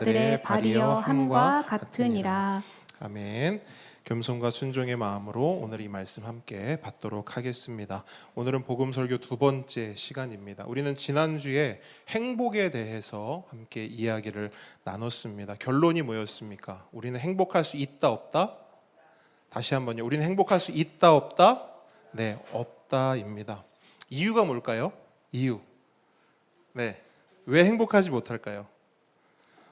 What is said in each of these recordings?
들의 발이여 함과 같으니라. 아멘. 겸손과 순종의 마음으로 오늘 이 말씀 함께 받도록 하겠습니다. 오늘은 복음 설교 두 번째 시간입니다. 우리는 지난주에 행복에 대해서 함께 이야기를 나눴습니다. 결론이 뭐였습니까? 우리는 행복할 수 있다 없다? 다시 한번요. 우리는 행복할 수 있다 없다? 네, 없다입니다. 이유가 뭘까요? 이유. 네. 왜 행복하지 못할까요?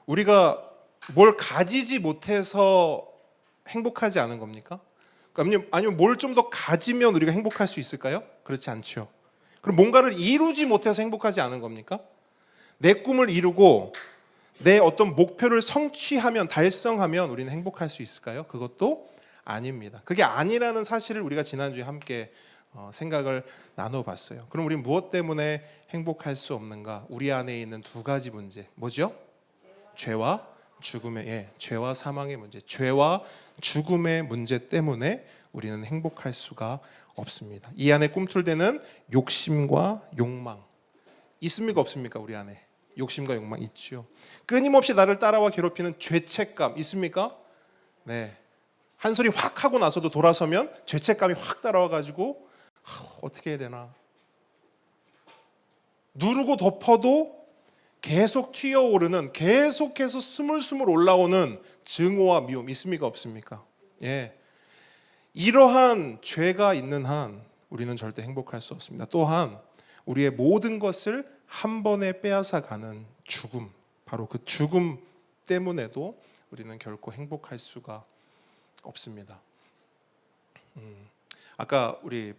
우리가 뭘 가지지 못해서 행복하지 않은 겁니까? 아니면 뭘 좀 더 가지면 우리가 행복할 수 있을까요? 그렇지 않죠. 그럼 뭔가를 이루지 못해서 행복하지 않은 겁니까? 내 꿈을 이루고 내 어떤 목표를 성취하면, 달성하면 우리는 행복할 수 있을까요? 그것도 아닙니다. 그게 아니라는 사실을 우리가 지난주에 함께 생각을 나눠봤어요. 그럼 우리는 무엇 때문에 행복할 수 없는가? 우리 안에 있는 두 가지 문제, 뭐죠? 죄와 죽음의, 죄와 사망의 문제, 죄와 죽음의 문제 때문에 우리는 행복할 수가 없습니다. 이 안에 꿈틀대는 욕심과 욕망 있습니까? 없습니까? 우리 안에 욕심과 욕망 있죠. 끊임없이 나를 따라와 괴롭히는 죄책감 있습니까? 네. 한 소리 확 하고 나서도 돌아서면 죄책감이 확 따라와가지고 어떻게 해야 되나, 누르고 덮어도 계속 튀어오르는, 계속해서 스물스물 올라오는 증오와 미움 있습니까? 없습니까? 예. 이러한 죄가 있는 한 우리는 절대 행복할 수 없습니다. 또한 우리의 모든 것을 한 번에 빼앗아가는 죽음, 바로 그 죽음 때문에도 우리는 결코 행복할 수가 없습니다. 아까 우리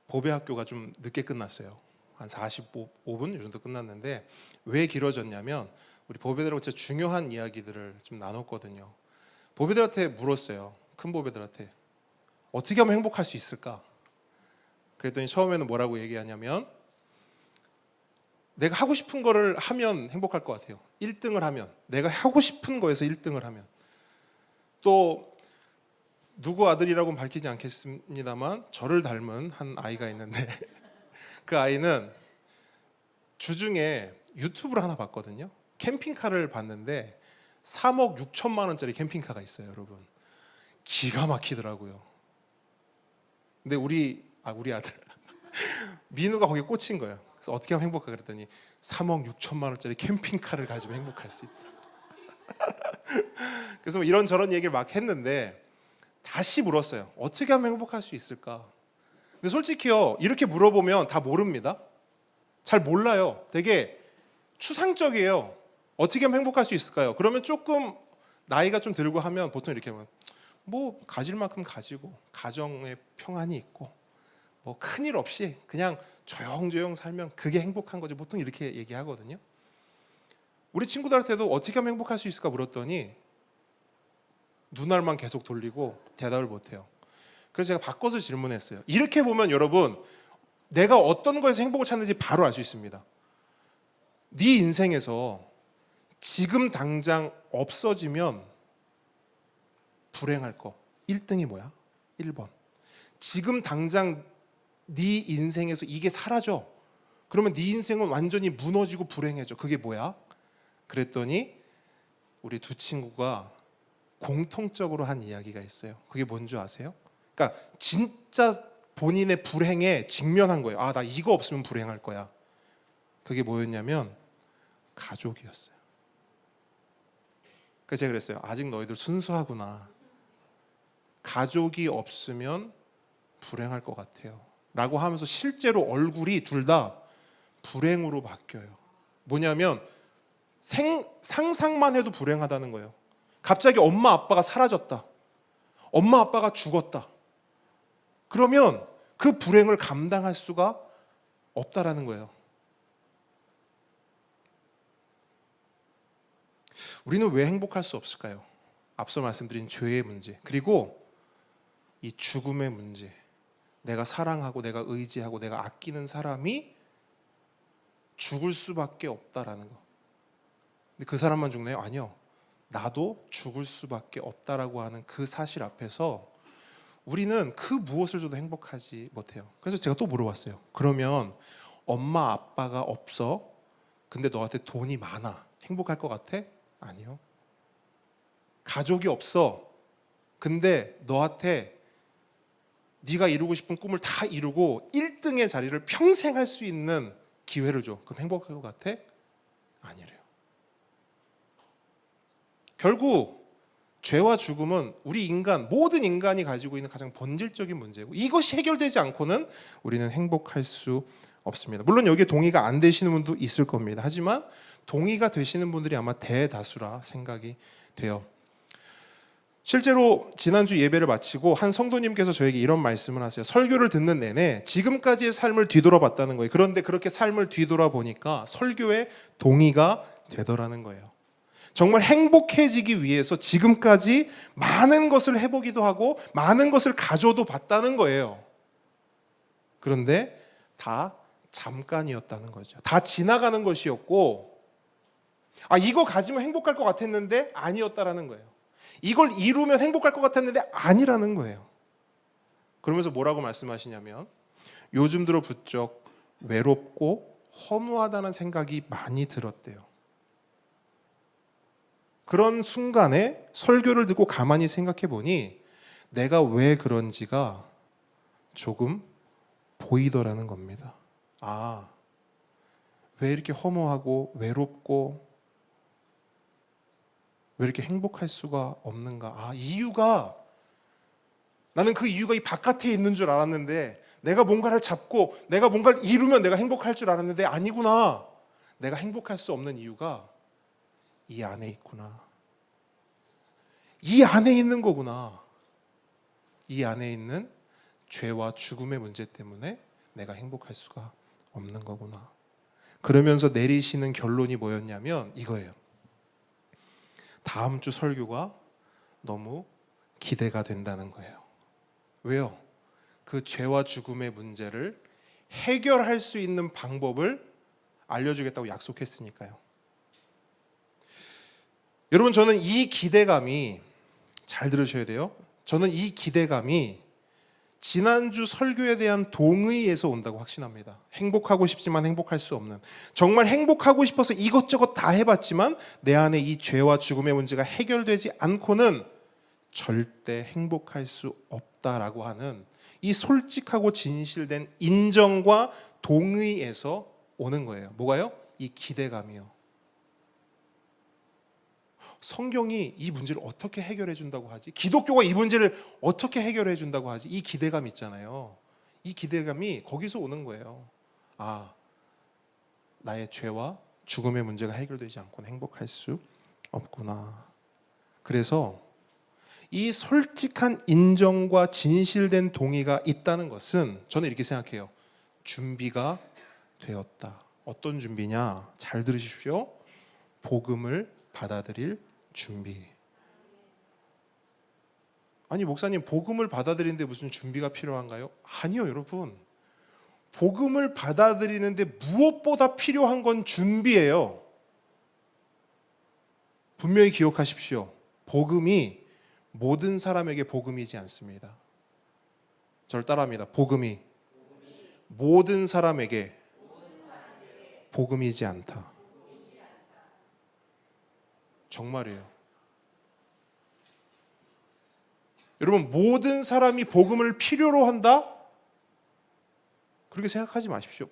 보배 학교가 좀 늦게 끝났어요. 한 45분 이 정도 끝났는데 왜 길어졌냐면 우리 보배들하고 진짜 중요한 이야기들을 좀 나눴거든요. 보배들한테 물었어요. 큰 보배들한테 어떻게 하면 행복할 수 있을까? 그랬더니 처음에는 뭐라고 얘기하냐면 내가 하고 싶은 거를 하면 행복할 것 같아요. 1등을 하면, 내가 하고 싶은 거에서 1등을 하면. 또 누구 아들이라고는 밝히지 않겠습니다만 저를 닮은 한 아이가 있는데 그 아이는 주중에 유튜브를 하나 봤거든요. 캠핑카를 봤는데 3억 6천만 원짜리 캠핑카가 있어요, 여러분. 기가 막히더라고요. 근데 우리 아들 민우가 거기에 꽂힌 거예요. 그래서 어떻게 하면 행복할까 그랬더니 3억 6천만 원짜리 캠핑카를 가지면 행복할 수 있다. 그래서 뭐 이런저런 얘기를 막 했는데 다시 물었어요. 어떻게 하면 행복할 수 있을까? 근데 솔직히요, 이렇게 물어보면 다 모릅니다. 잘 몰라요. 되게 추상적이에요. 어떻게 하면 행복할 수 있을까요? 그러면 조금 나이가 좀 들고 하면 보통 이렇게 하면 뭐 가질 만큼 가지고 가정에 평안이 있고 뭐 큰일 없이 그냥 조용조용 살면 그게 행복한 거지, 보통 이렇게 얘기하거든요. 우리 친구들한테도 어떻게 하면 행복할 수 있을까 물었더니 눈알만 계속 돌리고 대답을 못해요. 그래서 제가 바꿔서 질문했어요. 이렇게 보면 여러분, 내가 어떤 거에서 행복을 찾는지 바로 알 수 있습니다. 네 인생에서 지금 당장 없어지면 불행할 거 1등이 뭐야? 1번. 지금 당장 네 인생에서 이게 사라져. 그러면 네 인생은 완전히 무너지고 불행해져. 그게 뭐야? 그랬더니 우리 두 친구가 공통적으로 한 이야기가 있어요. 그게 뭔지 아세요? 그러니까 진짜 본인의 불행에 직면한 거예요. 아, 나 이거 없으면 불행할 거야. 그게 뭐였냐면 가족이었어요. 그래서 제가 그랬어요. 아직 너희들 순수하구나. 가족이 없으면 불행할 것 같아요 라고 하면서 실제로 얼굴이 둘 다 불행으로 바뀌어요. 뭐냐면 상상만 해도 불행하다는 거예요. 갑자기 엄마 아빠가 사라졌다. 엄마 아빠가 죽었다. 그러면 그 불행을 감당할 수가 없다라는 거예요. 우리는 왜 행복할 수 없을까요? 앞서 말씀드린 죄의 문제, 그리고 이 죽음의 문제. 내가 사랑하고 내가 의지하고 내가 아끼는 사람이 죽을 수밖에 없다라는 거. 근데 그 사람만 죽나요? 아니요. 나도 죽을 수밖에 없다라고 하는 그 사실 앞에서 우리는 그 무엇을 줘도 행복하지 못해요. 그래서 제가 또 물어봤어요. 그러면 엄마 아빠가 없어? 근데 너한테 돈이 많아. 행복할 것 같아? 아니요. 가족이 없어. 근데 너한테 네가 이루고 싶은 꿈을 다 이루고 1등의 자리를 평생 할 수 있는 기회를 줘. 그럼 행복할 것 같아? 아니래요. 결국 죄와 죽음은 우리 인간, 모든 인간이 가지고 있는 가장 본질적인 문제고, 이것이 해결되지 않고는 우리는 행복할 수 없습니다. 물론 여기에 동의가 안 되시는 분도 있을 겁니다. 하지만 동의가 되시는 분들이 아마 대다수라 생각이 돼요. 실제로 지난주 예배를 마치고 한 성도님께서 저에게 이런 말씀을 하세요. 설교를 듣는 내내 지금까지의 삶을 뒤돌아봤다는 거예요. 그런데 그렇게 삶을 뒤돌아보니까 설교에 동의가 되더라는 거예요. 정말 행복해지기 위해서 지금까지 많은 것을 해보기도 하고 많은 것을 가져도 봤다는 거예요. 그런데 다 잠깐이었다는 거죠. 다 지나가는 것이었고, 이거 가지면 행복할 것 같았는데 아니었다라는 거예요. 이걸 이루면 행복할 것 같았는데 아니라는 거예요. 그러면서 뭐라고 말씀하시냐면, 요즘 들어 부쩍 외롭고 허무하다는 생각이 많이 들었대요. 그런 순간에 설교를 듣고 가만히 생각해 보니 내가 왜 그런지가 조금 보이더라는 겁니다. 왜 이렇게 허무하고 외롭고 왜 이렇게 행복할 수가 없는가? 이유가, 나는 그 이유가 이 바깥에 있는 줄 알았는데, 내가 뭔가를 잡고 내가 뭔가를 이루면 내가 행복할 줄 알았는데 아니구나. 내가 행복할 수 없는 이유가 이 안에 있구나. 이 안에 있는 거구나. 이 안에 있는 죄와 죽음의 문제 때문에 내가 행복할 수가 없는 거구나. 그러면서 내리시는 결론이 뭐였냐면 이거예요. 다음 주 설교가 너무 기대가 된다는 거예요. 왜요? 그 죄와 죽음의 문제를 해결할 수 있는 방법을 알려주겠다고 약속했으니까요. 여러분, 저는 이 기대감이, 잘 들으셔야 돼요. 저는 이 기대감이 지난주 설교에 대한 동의에서 온다고 확신합니다. 행복하고 싶지만 행복할 수 없는, 정말 행복하고 싶어서 이것저것 다 해봤지만 내 안에 이 죄와 죽음의 문제가 해결되지 않고는 절대 행복할 수 없다라고 하는 이 솔직하고 진실된 인정과 동의에서 오는 거예요. 뭐가요? 이 기대감이요. 성경이 이 문제를 어떻게 해결해 준다고 하지? 기독교가 이 문제를 어떻게 해결해 준다고 하지? 이 기대감 있잖아요. 이 기대감이 거기서 오는 거예요. 나의 죄와 죽음의 문제가 해결되지 않고는 행복할 수 없구나. 그래서 이 솔직한 인정과 진실된 동의가 있다는 것은 저는 이렇게 생각해요. 준비가 되었다. 어떤 준비냐? 잘 들으십시오. 복음을 받아들일 준비. 목사님, 복음을 받아들이는데 무슨 준비가 필요한가요? 아니요, 여러분. 복음을 받아들이는데 무엇보다 필요한 건 준비예요. 분명히 기억하십시오. 복음이 모든 사람에게 복음이지 않습니다. 저를 따라합니다. 복음이 모든 사람에게 복음이지 않다. 정말이에요. 여러분, 모든 사람이 복음을 필요로 한다? 그렇게 생각하지 마십시오.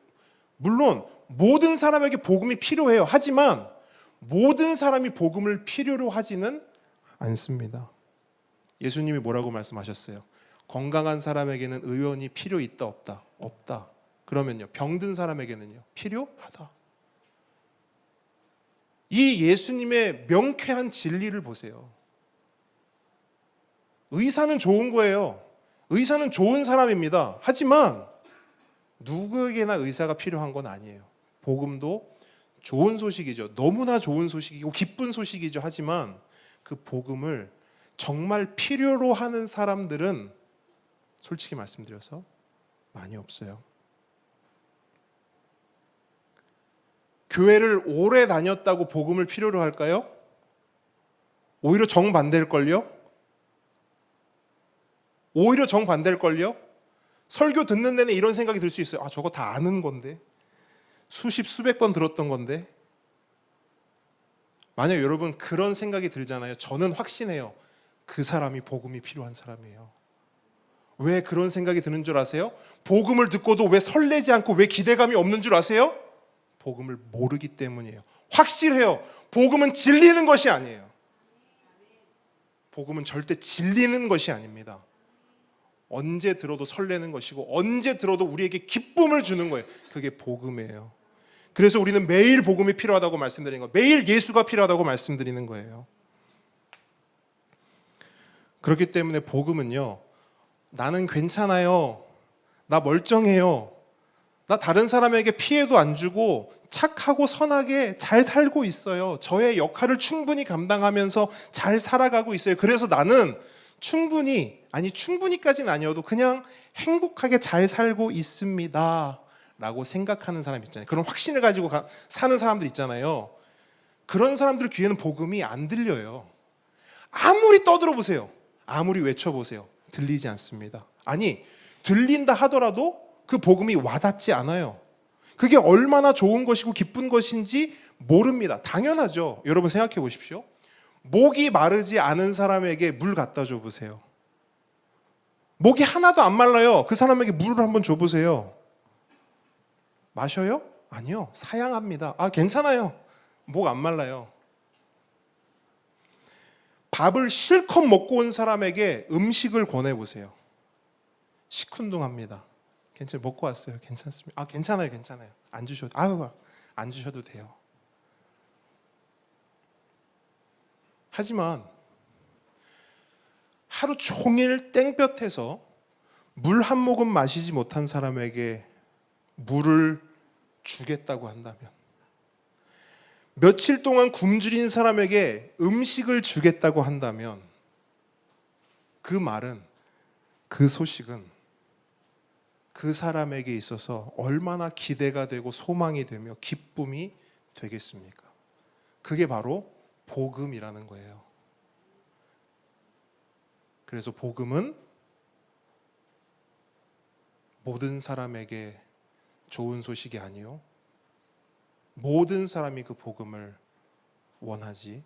물론 모든 사람에게 복음이 필요해요. 하지만 모든 사람이 복음을 필요로 하지는 않습니다. 예수님이 뭐라고 말씀하셨어요? 건강한 사람에게는 의원이 필요 있다 없다? 없다. 그러면요, 병든 사람에게는요, 필요하다. 이 예수님의 명쾌한 진리를 보세요. 의사는 좋은 거예요. 의사는 좋은 사람입니다. 하지만 누구에게나 의사가 필요한 건 아니에요. 복음도 좋은 소식이죠. 너무나 좋은 소식이고 기쁜 소식이죠. 하지만 그 복음을 정말 필요로 하는 사람들은 솔직히 말씀드려서 많이 없어요. 교회를 오래 다녔다고 복음을 필요로 할까요? 오히려 정반대일걸요? 오히려 정반대일걸요? 설교 듣는 내내 이런 생각이 들 수 있어요. 저거 다 아는 건데, 수십 수백 번 들었던 건데, 만약 여러분 그런 생각이 들잖아요. 저는 확신해요. 그 사람이 복음이 필요한 사람이에요. 왜 그런 생각이 드는 줄 아세요? 복음을 듣고도 왜 설레지 않고 왜 기대감이 없는 줄 아세요? 복음을 모르기 때문이에요. 확실해요. 복음은 질리는 것이 아니에요. 복음은 절대 질리는 것이 아닙니다. 언제 들어도 설레는 것이고 언제 들어도 우리에게 기쁨을 주는 거예요. 그게 복음이에요. 그래서 우리는 매일 복음이 필요하다고 말씀드리는 거예요. 매일 예수가 필요하다고 말씀드리는 거예요. 그렇기 때문에 복음은요, 나는 괜찮아요, 나 멀쩡해요, 나 다른 사람에게 피해도 안 주고 착하고 선하게 잘 살고 있어요, 저의 역할을 충분히 감당하면서 잘 살아가고 있어요, 그래서 나는 충분히까지는 아니어도 그냥 행복하게 잘 살고 있습니다 라고 생각하는 사람 있잖아요. 그런 확신을 가지고 사는 사람들 있잖아요. 그런 사람들 귀에는 복음이 안 들려요. 아무리 떠들어 보세요, 아무리 외쳐보세요, 들리지 않습니다. 아니, 들린다 하더라도 그 복음이 와닿지 않아요. 그게 얼마나 좋은 것이고 기쁜 것인지 모릅니다. 당연하죠. 여러분 생각해 보십시오. 목이 마르지 않은 사람에게 물 갖다 줘 보세요. 목이 하나도 안 말라요. 그 사람에게 물을 한번 줘 보세요. 마셔요? 아니요. 사양합니다. 괜찮아요. 목 안 말라요. 밥을 실컷 먹고 온 사람에게 음식을 권해보세요. 시큰둥합니다. 먹고 왔어요. 괜찮습니다. 괜찮아요. 안 주셔도 돼요. 하지만 하루 종일 땡볕에서 물 한 모금 마시지 못한 사람에게 물을 주겠다고 한다면, 며칠 동안 굶주린 사람에게 음식을 주겠다고 한다면, 그 말은, 그 소식은 그 사람에게 있어서 얼마나 기대가 되고 소망이 되며 기쁨이 되겠습니까? 그게 바로 복음이라는 거예요. 그래서 복음은 모든 사람에게 좋은 소식이 아니요, 모든 사람이 그 복음을 원하지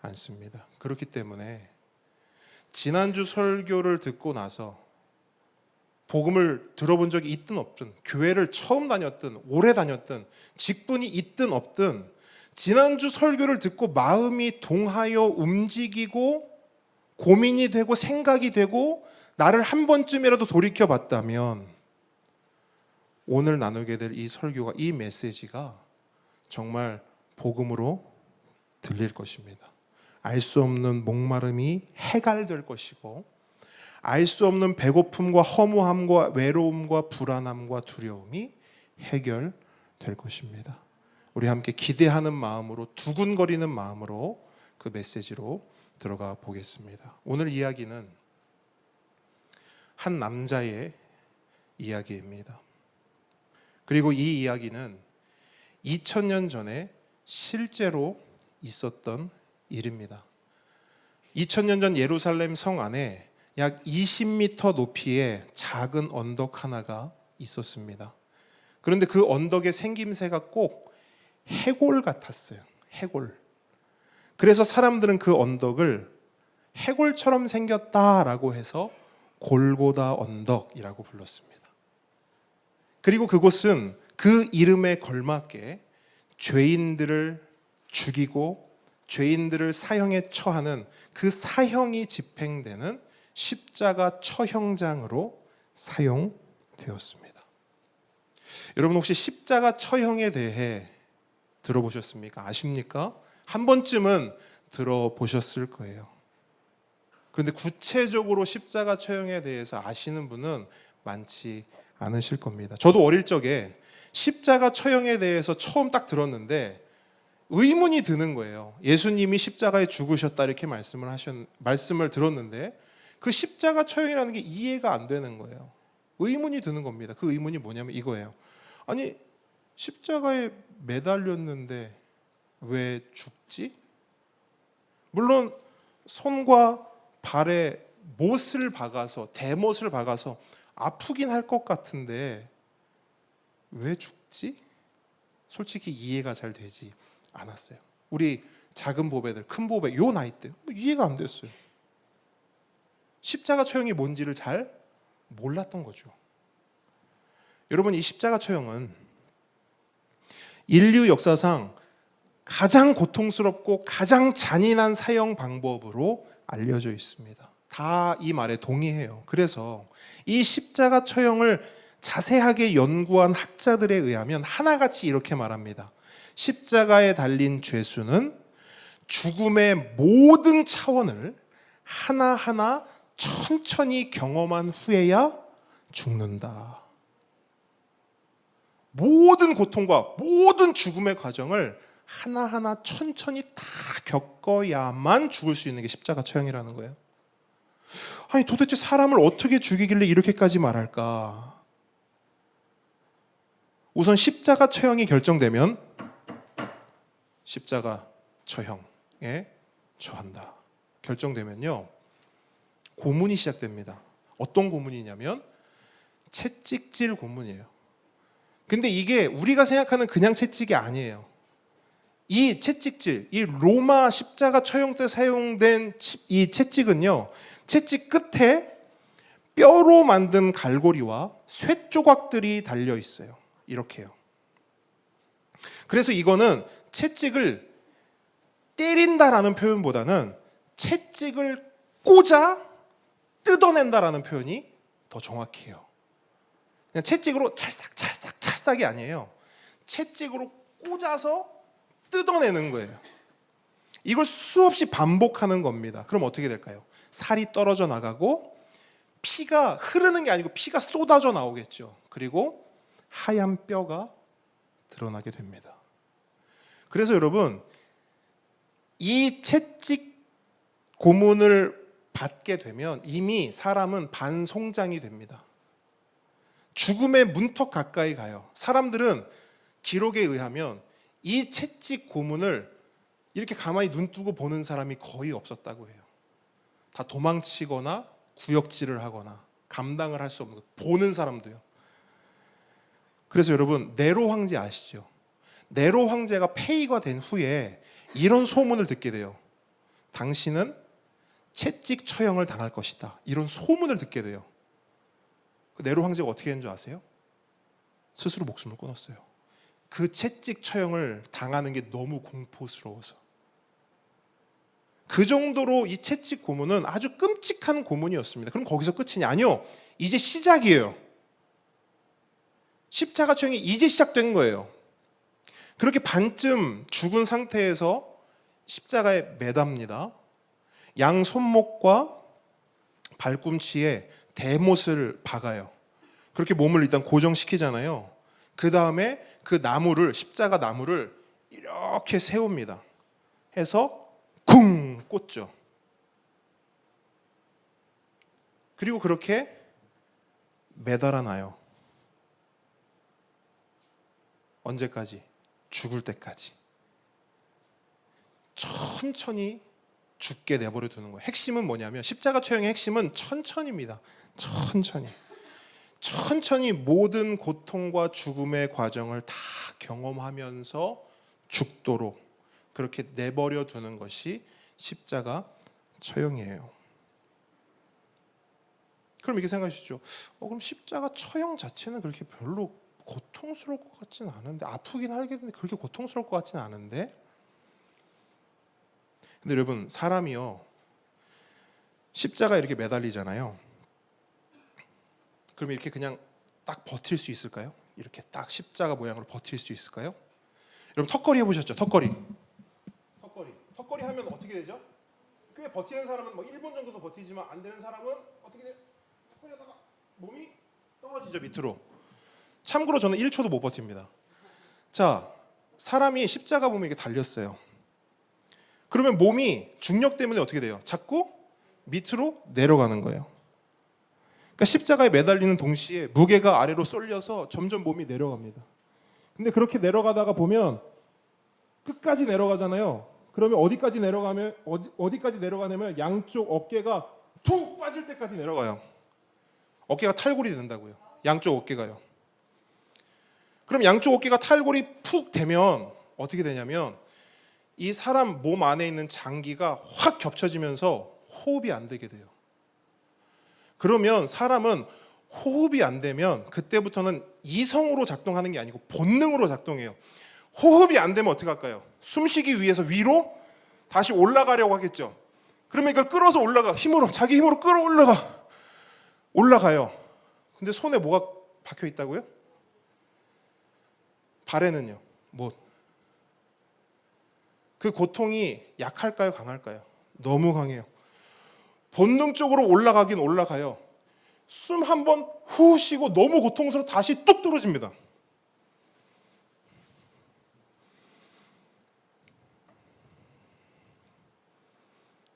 않습니다. 그렇기 때문에 지난주 설교를 듣고 나서 복음을 들어본 적이 있든 없든, 교회를 처음 다녔든 오래 다녔든, 직분이 있든 없든, 지난주 설교를 듣고 마음이 동하여 움직이고 고민이 되고 생각이 되고 나를 한 번쯤이라도 돌이켜봤다면, 오늘 나누게 될 이 설교가, 이 메시지가 정말 복음으로 들릴 것입니다. 알 수 없는 목마름이 해갈될 것이고, 알 수 없는 배고픔과 허무함과 외로움과 불안함과 두려움이 해결될 것입니다. 우리 함께 기대하는 마음으로, 두근거리는 마음으로 그 메시지로 들어가 보겠습니다. 오늘 이야기는 한 남자의 이야기입니다. 그리고 이 이야기는 2000년 전에 실제로 있었던 일입니다. 2000년 전 예루살렘 성 안에 약 20m 높이의 작은 언덕 하나가 있었습니다. 그런데 그 언덕의 생김새가 꼭 해골 같았어요. 해골. 그래서 사람들은 그 언덕을 해골처럼 생겼다라고 해서 골고다 언덕이라고 불렀습니다. 그리고 그곳은 그 이름에 걸맞게 죄인들을 죽이고 죄인들을 사형에 처하는 그 사형이 집행되는 십자가 처형장으로 사용되었습니다. 여러분 혹시 십자가 처형에 대해 들어보셨습니까? 아십니까? 한 번쯤은 들어보셨을 거예요. 그런데 구체적으로 십자가 처형에 대해서 아시는 분은 많지 않으실 겁니다. 저도 어릴 적에 십자가 처형에 대해서 처음 딱 들었는데 의문이 드는 거예요. 예수님이 십자가에 죽으셨다 이렇게 말씀을 들었는데 그 십자가 처형이라는 게 이해가 안 되는 거예요. 의문이 드는 겁니다. 그 의문이 뭐냐면 이거예요. 아니, 십자가에 매달렸는데 왜 죽지? 물론 손과 발에 못을 박아서, 대못을 박아서 아프긴 할 것 같은데 왜 죽지? 솔직히 이해가 잘 되지 않았어요. 우리 작은 보배들, 큰 보배, 요 나이 때 이해가 안 됐어요. 십자가 처형이 뭔지를 잘 몰랐던 거죠. 여러분, 이 십자가 처형은 인류 역사상 가장 고통스럽고 가장 잔인한 사형 방법으로 알려져 있습니다. 다 이 말에 동의해요. 그래서 이 십자가 처형을 자세하게 연구한 학자들에 의하면 하나같이 이렇게 말합니다. 십자가에 달린 죄수는 죽음의 모든 차원을 하나하나 천천히 경험한 후에야 죽는다. 모든 고통과 모든 죽음의 과정을 하나하나 천천히 다 겪어야만 죽을 수 있는 게 십자가 처형이라는 거예요. 아니, 도대체 사람을 어떻게 죽이길래 이렇게까지 말할까? 우선 십자가 처형이 결정되면 십자가 처형에 처한다. 결정되면요, 고문이 시작됩니다. 어떤 고문이냐면 채찍질 고문이에요. 근데 이게 우리가 생각하는 그냥 채찍이 아니에요. 이 채찍질, 이 로마 십자가 처형 때 사용된 이 채찍은요, 채찍 끝에 뼈로 만든 갈고리와 쇠 조각들이 달려 있어요. 이렇게요. 그래서 이거는 채찍을 때린다라는 표현보다는 채찍을 꽂아 뜯어낸다라는 표현이 더 정확해요. 그냥 채찍으로 찰싹이 아니에요. 채찍으로 꽂아서 뜯어내는 거예요. 이걸 수없이 반복하는 겁니다. 그럼 어떻게 될까요? 살이 떨어져 나가고 피가 흐르는 게 아니고 피가 쏟아져 나오겠죠. 그리고 하얀 뼈가 드러나게 됩니다. 그래서 여러분, 이 채찍 고문을 받게 되면 이미 사람은 반송장이 됩니다. 죽음의 문턱 가까이 가요. 사람들은 기록에 의하면 이 채찍 고문을 이렇게 가만히 눈 뜨고 보는 사람이 거의 없었다고 해요. 다 도망치거나 구역질을 하거나 감당을 할 수 없는, 보는 사람도요. 그래서 여러분, 네로 황제 아시죠? 네로 황제가 폐위가 된 후에 이런 소문을 듣게 돼요. 당신은 채찍 처형을 당할 것이다. 이런 소문을 듣게 돼요. 네로 황제가 어떻게 했는 줄 아세요? 스스로 목숨을 끊었어요. 그 채찍 처형을 당하는 게 너무 공포스러워서. 그 정도로 이 채찍 고문은 아주 끔찍한 고문이었습니다. 그럼 거기서 끝이냐? 아니요. 이제 시작이에요. 십자가 처형이 이제 시작된 거예요. 그렇게 반쯤 죽은 상태에서 십자가에 매답니다. 양 손목과 발꿈치에 대못을 박아요. 그렇게 몸을 일단 고정시키잖아요. 그 다음에 그 나무를, 십자가 나무를 이렇게 세웁니다. 해서 쿵 꽂죠. 그리고 그렇게 매달아 놔요. 언제까지? 죽을 때까지. 천천히 죽게 내버려 두는 거예요. 핵심은 뭐냐면, 십자가 처형의 핵심은 천천히입니다. 천천히 모든 고통과 죽음의 과정을 다 경험하면서 죽도록 그렇게 내버려 두는 것이 십자가 처형이에요. 그럼 이렇게 생각하시죠. 그럼 십자가 처형 자체는 그렇게 별로 고통스러울 것 같지는 않은데, 아프긴 하겠는데 그렇게 고통스러울 것 같지는 않은데. 근데 여러분, 사람이요, 십자가 이렇게 매달리잖아요. 그럼 이렇게 그냥 딱 버틸 수 있을까요? 이렇게 딱 십자가 모양으로 버틸 수 있을까요? 여러분, 턱걸이 해보셨죠? 턱걸이 하면 어떻게 되죠? 꽤 버티는 사람은 뭐 1분 정도도 버티지만 안 되는 사람은 어떻게 돼요? 턱걸이 하다가 몸이 떨어지죠, 밑으로. 참고로 저는 1초도 못 버팁니다. 자, 사람이 십자가 보면 이게 달렸어요. 그러면 몸이 중력 때문에 어떻게 돼요? 자꾸 밑으로 내려가는 거예요. 그러니까 십자가에 매달리는 동시에 무게가 아래로 쏠려서 점점 몸이 내려갑니다. 근데 그렇게 내려가다가 보면 끝까지 내려가잖아요. 그러면 어디까지 내려가냐면 양쪽 어깨가 툭 빠질 때까지 내려가요. 어깨가 탈골이 된다고요. 양쪽 어깨가요. 그럼 양쪽 어깨가 탈골이 푹 되면 어떻게 되냐면 이 사람 몸 안에 있는 장기가 확 겹쳐지면서 호흡이 안 되게 돼요. 그러면 사람은 호흡이 안 되면 그때부터는 이성으로 작동하는 게 아니고 본능으로 작동해요. 호흡이 안 되면 어떻게 할까요? 숨쉬기 위해서 위로 다시 올라가려고 하겠죠. 그러면 이걸 끌어서 올라가, 힘으로, 자기 힘으로 끌어 올라가요. 근데 손에 뭐가 박혀 있다고요? 발에는요. 못. 그 고통이 약할까요? 강할까요? 너무 강해요. 본능적으로 올라가긴 올라가요. 숨 한 번 후 쉬고 너무 고통스러워 다시 뚝 떨어집니다.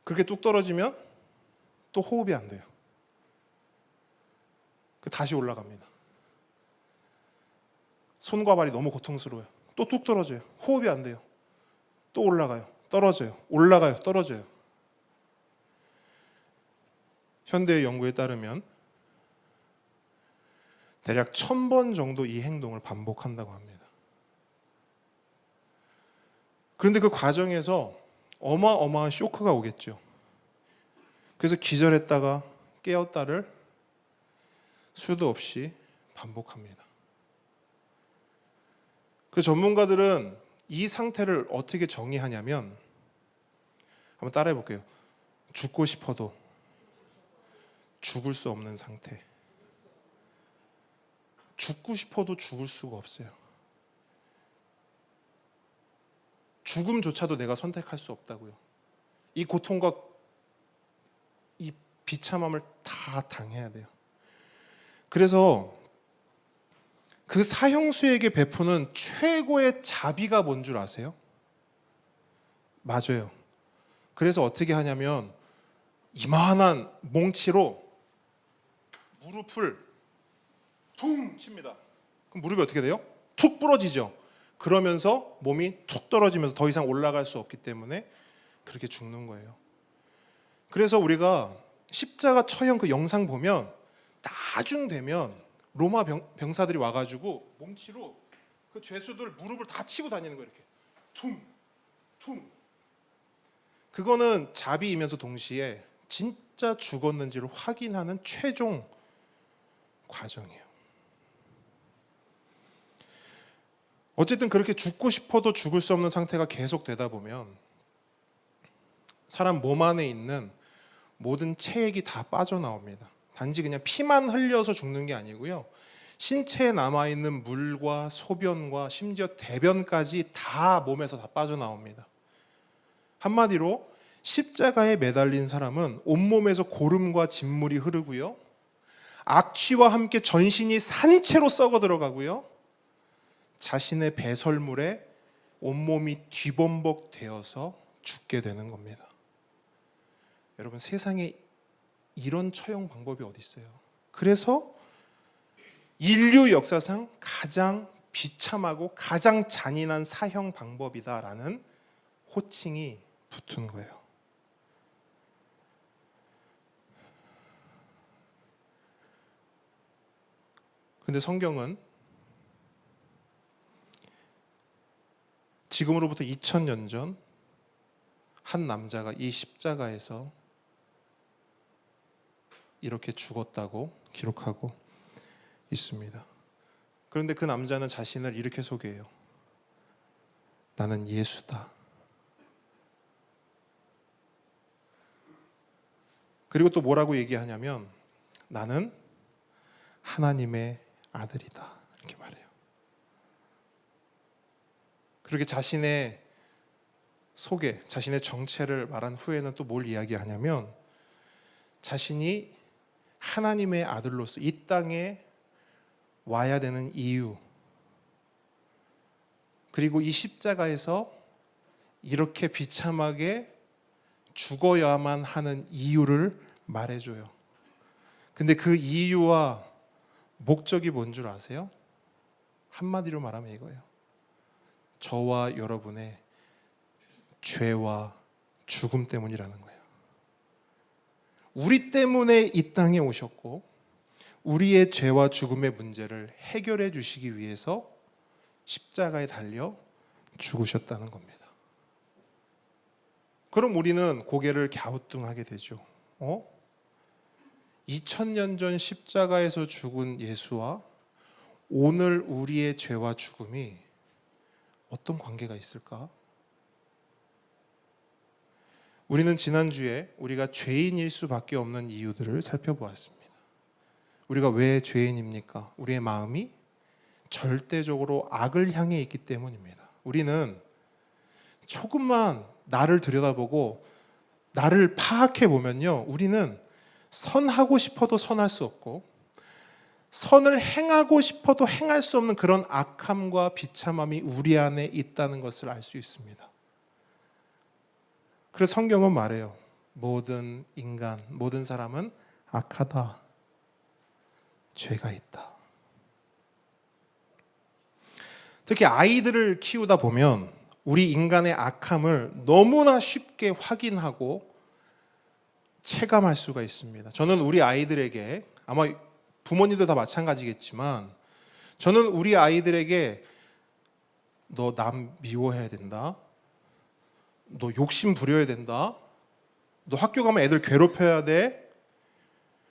그렇게 뚝 떨어지면 또 호흡이 안 돼요. 다시 올라갑니다. 손과 발이 너무 고통스러워요. 또 뚝 떨어져요. 호흡이 안 돼요. 또 올라가요. 떨어져요. 올라가요. 떨어져요. 현대의 연구에 따르면 대략 1000번 정도 이 행동을 반복한다고 합니다. 그런데 그 과정에서 어마어마한 쇼크가 오겠죠. 그래서 기절했다가 깨었다를 수도 없이 반복합니다. 그 전문가들은 이 상태를 어떻게 정의하냐면, 한번 따라해 볼게요. 죽고 싶어도 죽을 수 없는 상태. 죽고 싶어도 죽을 수가 없어요. 죽음조차도 내가 선택할 수 없다고요. 이 고통과 이 비참함을 다 당해야 돼요. 그래서 그 사형수에게 베푸는 최고의 자비가 뭔 줄 아세요? 맞아요. 그래서 어떻게 하냐면 이만한 몽치로 무릎을 퉁 칩니다. 그럼 무릎이 어떻게 돼요? 툭 부러지죠. 그러면서 몸이 툭 떨어지면서 더 이상 올라갈 수 없기 때문에 그렇게 죽는 거예요. 그래서 우리가 십자가 처형 그 영상 보면 나중 되면 로마 병사들이 와가지고 몽치로 그 죄수들 무릎을 다 치고 다니는 거예요. 이렇게 퉁, 퉁. 그거는 자비이면서 동시에 진짜 죽었는지를 확인하는 최종 과정이에요. 어쨌든 그렇게 죽고 싶어도 죽을 수 없는 상태가 계속되다 보면 사람 몸 안에 있는 모든 체액이 다 빠져나옵니다. 단지 그냥 피만 흘려서 죽는 게 아니고요. 신체에 남아있는 물과 소변과 심지어 대변까지 다 몸에서 다 빠져나옵니다. 한마디로 십자가에 매달린 사람은 온몸에서 고름과 진물이 흐르고요. 악취와 함께 전신이 산채로 썩어 들어가고요. 자신의 배설물에 온몸이 뒤범벅되어서 죽게 되는 겁니다. 여러분, 세상에 이런 처형 방법이 어디 있어요? 그래서 인류 역사상 가장 비참하고 가장 잔인한 사형 방법이다라는 호칭이 붙은 거예요. 근데 성경은 지금으로부터 2000년 전 한 남자가 이 십자가에서 이렇게 죽었다고 기록하고 있습니다. 그런데 그 남자는 자신을 이렇게 소개해요. 나는 예수다. 그리고 또 뭐라고 얘기하냐면 나는 하나님의 아들이다. 이렇게 말해요. 그렇게 자신의 소개, 자신의 정체를 말한 후에는 또 뭘 이야기하냐면 자신이 하나님의 아들로서 이 땅에 와야 되는 이유, 그리고 이 십자가에서 이렇게 비참하게 죽어야만 하는 이유를 말해줘요. 근데 그 이유와 목적이 뭔 줄 아세요? 한마디로 말하면 이거예요. 저와 여러분의 죄와 죽음 때문이라는 거예요. 우리 때문에 이 땅에 오셨고 우리의 죄와 죽음의 문제를 해결해 주시기 위해서 십자가에 달려 죽으셨다는 겁니다. 그럼 우리는 고개를 갸우뚱하게 되죠. 2000년 전 십자가에서 죽은 예수와 오늘 우리의 죄와 죽음이 어떤 관계가 있을까? 우리는 지난주에 우리가 죄인일 수밖에 없는 이유들을 살펴보았습니다. 우리가 왜 죄인입니까? 우리의 마음이 절대적으로 악을 향해 있기 때문입니다. 우리는 조금만 나를 들여다보고 나를 파악해 보면요, 우리는 선하고 싶어도 선할 수 없고 선을 행하고 싶어도 행할 수 없는 그런 악함과 비참함이 우리 안에 있다는 것을 알 수 있습니다. 그래서 성경은 말해요. 모든 인간, 모든 사람은 악하다. 죄가 있다. 특히 아이들을 키우다 보면 우리 인간의 악함을 너무나 쉽게 확인하고 체감할 수가 있습니다. 저는 우리 아이들에게, 아마 부모님도 다 마찬가지겠지만, 저는 우리 아이들에게 너 남 미워해야 된다, 너 욕심 부려야 된다, 너 학교 가면 애들 괴롭혀야 돼,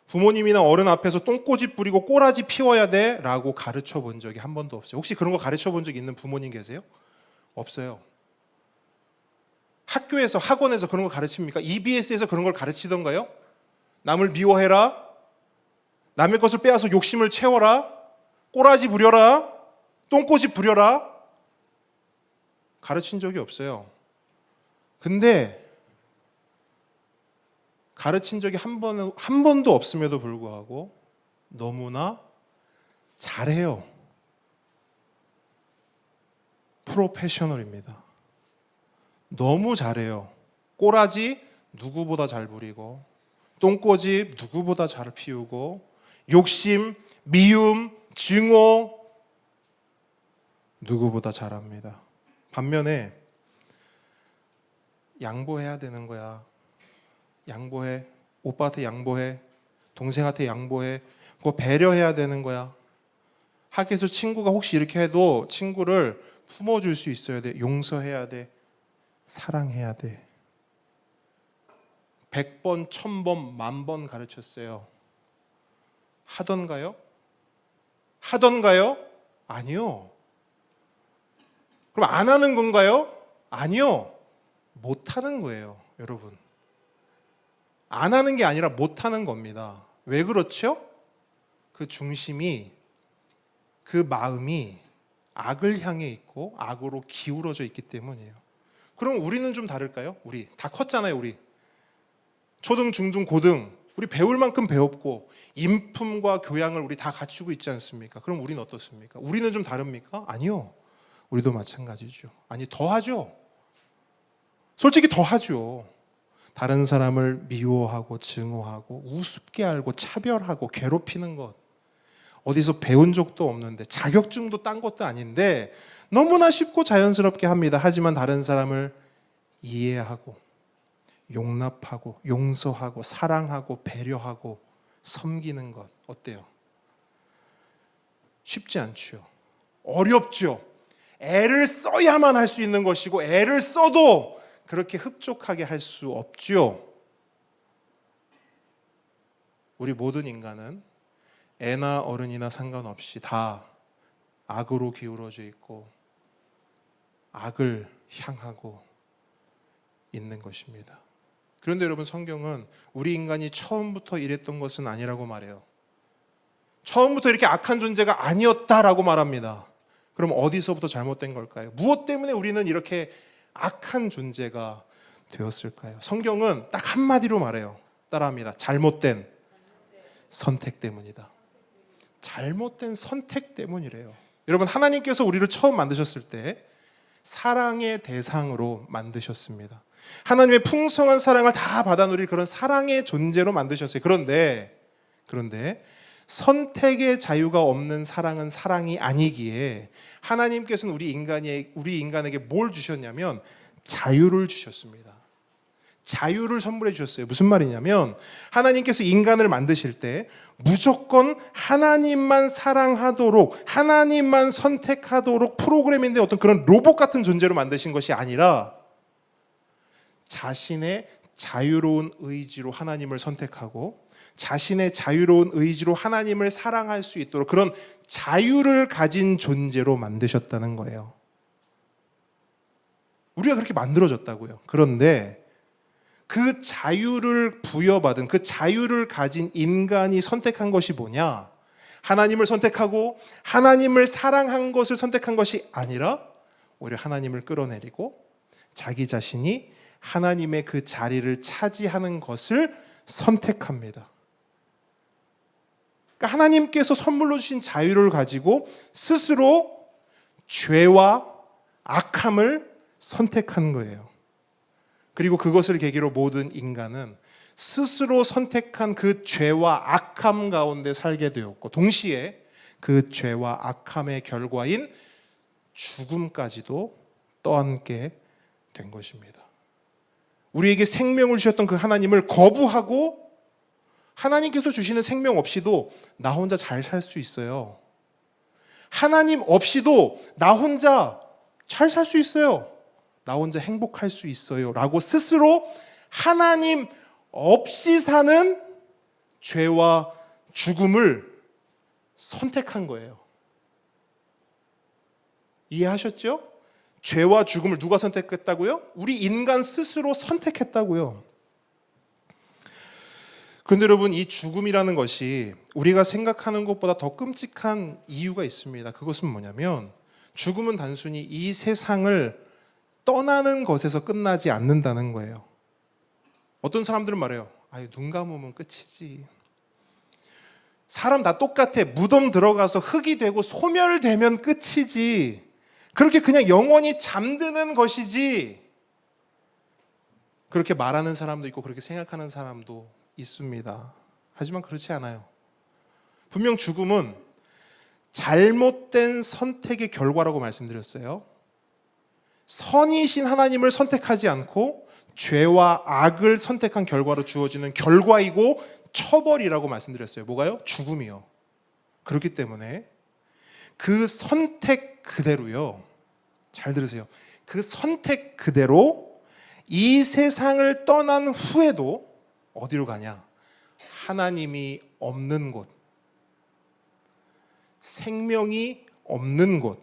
부모님이나 어른 앞에서 똥꼬집 부리고 꼬라지 피워야 돼 라고 가르쳐 본 적이 한 번도 없어요. 혹시 그런 거 가르쳐 본 적 있는 부모님 계세요? 없어요. 학교에서, 학원에서 그런 거 가르칩니까? EBS에서 그런 걸 가르치던가요? 남을 미워해라, 남의 것을 빼앗아 욕심을 채워라, 꼬라지 부려라, 똥꼬집 부려라, 가르친 적이 없어요. 근데 가르친 적이 한 번도 없음에도 불구하고 너무나 잘해요. 프로페셔널입니다. 너무 잘해요. 꼬라지 누구보다 잘 부리고, 똥꼬집 누구보다 잘 피우고, 욕심, 미움, 증오 누구보다 잘합니다. 반면에 양보해야 되는 거야. 양보해. 오빠한테 양보해. 동생한테 양보해. 그거 배려해야 되는 거야. 학교에서 친구가 혹시 이렇게 해도 친구를 품어줄 수 있어야 돼. 용서해야 돼. 사랑해야 돼. 100번, 1000번, 10,000번 가르쳤어요. 하던가요? 하던가요? 아니요. 그럼 안 하는 건가요? 아니요. 못 하는 거예요, 여러분. 안 하는 게 아니라 못 하는 겁니다. 왜 그렇죠? 그 중심이, 그 마음이 악을 향해 있고 악으로 기울어져 있기 때문이에요. 그럼 우리는 좀 다를까요? 우리 다 컸잖아요. 우리 초등, 중등, 고등 우리 배울 만큼 배웠고 인품과 교양을 우리 다 갖추고 있지 않습니까? 그럼 우리는 어떻습니까? 우리는 좀 다릅니까? 아니요. 우리도 마찬가지죠. 아니, 더 하죠. 솔직히 더 하죠. 다른 사람을 미워하고 증오하고 우습게 알고 차별하고 괴롭히는 것, 어디서 배운 적도 없는데 자격증도 딴 것도 아닌데 너무나 쉽고 자연스럽게 합니다. 하지만 다른 사람을 이해하고 용납하고 용서하고 사랑하고 배려하고 섬기는 것, 어때요? 쉽지 않죠. 어렵죠. 애를 써야만 할 수 있는 것이고 애를 써도 그렇게 흡족하게 할 수 없죠. 우리 모든 인간은 애나 어른이나 상관없이 다 악으로 기울어져 있고 악을 향하고 있는 것입니다. 그런데 여러분, 성경은 우리 인간이 처음부터 이랬던 것은 아니라고 말해요. 처음부터 이렇게 악한 존재가 아니었다라고 말합니다. 그럼 어디서부터 잘못된 걸까요? 무엇 때문에 우리는 이렇게 악한 존재가 되었을까요? 성경은 딱 한마디로 말해요. 따라합니다. 잘못된 선택 때문이다. 잘못된 선택 때문이래요. 여러분, 하나님께서 우리를 처음 만드셨을 때 사랑의 대상으로 만드셨습니다. 하나님의 풍성한 사랑을 다 받아 누릴 그런 사랑의 존재로 만드셨어요. 그런데 선택의 자유가 없는 사랑은 사랑이 아니기에 하나님께서는 우리 인간에게 뭘 주셨냐면 자유를 주셨습니다. 자유를 선물해 주셨어요. 무슨 말이냐면 하나님께서 인간을 만드실 때 무조건 하나님만 사랑하도록, 하나님만 선택하도록 프로그램인데 어떤 그런 로봇 같은 존재로 만드신 것이 아니라 자신의 자유로운 의지로 하나님을 선택하고 자신의 자유로운 의지로 하나님을 사랑할 수 있도록 그런 자유를 가진 존재로 만드셨다는 거예요. 우리가 그렇게 만들어졌다고요. 그런데 그 자유를 부여받은, 그 자유를 가진 인간이 선택한 것이 뭐냐? 하나님을 선택하고 하나님을 사랑한 것을 선택한 것이 아니라 오히려 하나님을 끌어내리고 자기 자신이 하나님의 그 자리를 차지하는 것을 선택합니다. 그러니까 하나님께서 선물로 주신 자유를 가지고 스스로 죄와 악함을 선택한 거예요. 그리고 그것을 계기로 모든 인간은 스스로 선택한 그 죄와 악함 가운데 살게 되었고 동시에 그 죄와 악함의 결과인 죽음까지도 떠안게 된 것입니다. 우리에게 생명을 주셨던 그 하나님을 거부하고 하나님께서 주시는 생명 없이도 나 혼자 잘 살 수 있어요. 하나님 없이도 나 혼자 잘 살 수 있어요. 나 혼자 행복할 수 있어요. 라고 스스로 하나님 없이 사는 죄와 죽음을 선택한 거예요. 이해하셨죠? 죄와 죽음을 누가 선택했다고요? 우리 인간 스스로 선택했다고요. 그런데 여러분, 이 죽음이라는 것이 우리가 생각하는 것보다 더 끔찍한 이유가 있습니다. 그것은 뭐냐면 죽음은 단순히 이 세상을 떠나는 것에서 끝나지 않는다는 거예요. 어떤 사람들은 말해요. 아유, 눈 감으면 끝이지. 사람 다 똑같아. 무덤 들어가서 흙이 되고 소멸되면 끝이지. 그렇게 그냥 영원히 잠드는 것이지. 그렇게 말하는 사람도 있고 그렇게 생각하는 사람도 있습니다. 하지만 그렇지 않아요. 분명 죽음은 잘못된 선택의 결과라고 말씀드렸어요. 선이신 하나님을 선택하지 않고 죄와 악을 선택한 결과로 주어지는 결과이고 처벌이라고 말씀드렸어요. 뭐가요? 죽음이요. 그렇기 때문에 그 선택 그대로요. 잘 들으세요. 그 선택 그대로 이 세상을 떠난 후에도 어디로 가냐? 하나님이 없는 곳, 생명이 없는 곳,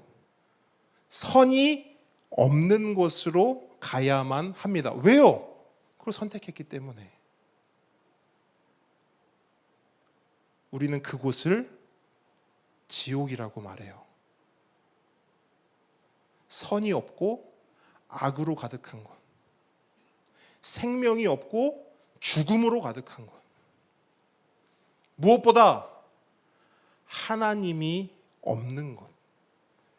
선이 없는 곳으로 가야만 합니다. 왜요? 그걸 선택했기 때문에. 우리는 그곳을 지옥이라고 말해요. 선이 없고 악으로 가득한 곳, 생명이 없고 죽음으로 가득한 곳, 무엇보다 하나님이 없는 곳.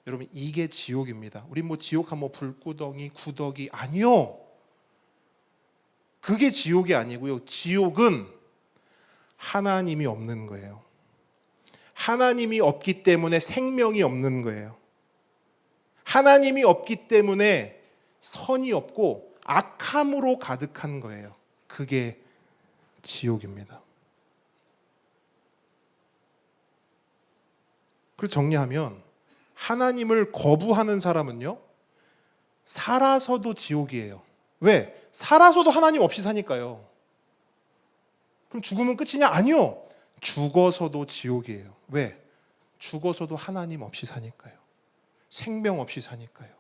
여러분, 이게 지옥입니다. 우리 지옥하면 불구덩이, 구더기, 아니요. 그게 지옥이 아니고요. 지옥은 하나님이 없는 거예요. 하나님이 없기 때문에 생명이 없는 거예요. 하나님이 없기 때문에 선이 없고 악함으로 가득한 거예요. 그게 지옥입니다. 그래서 정리하면 하나님을 거부하는 사람은요, 살아서도 지옥이에요. 왜? 살아서도 하나님 없이 사니까요. 그럼 죽으면 끝이냐? 아니요. 죽어서도 지옥이에요. 왜? 죽어서도 하나님 없이 사니까요. 생명 없이 사니까요.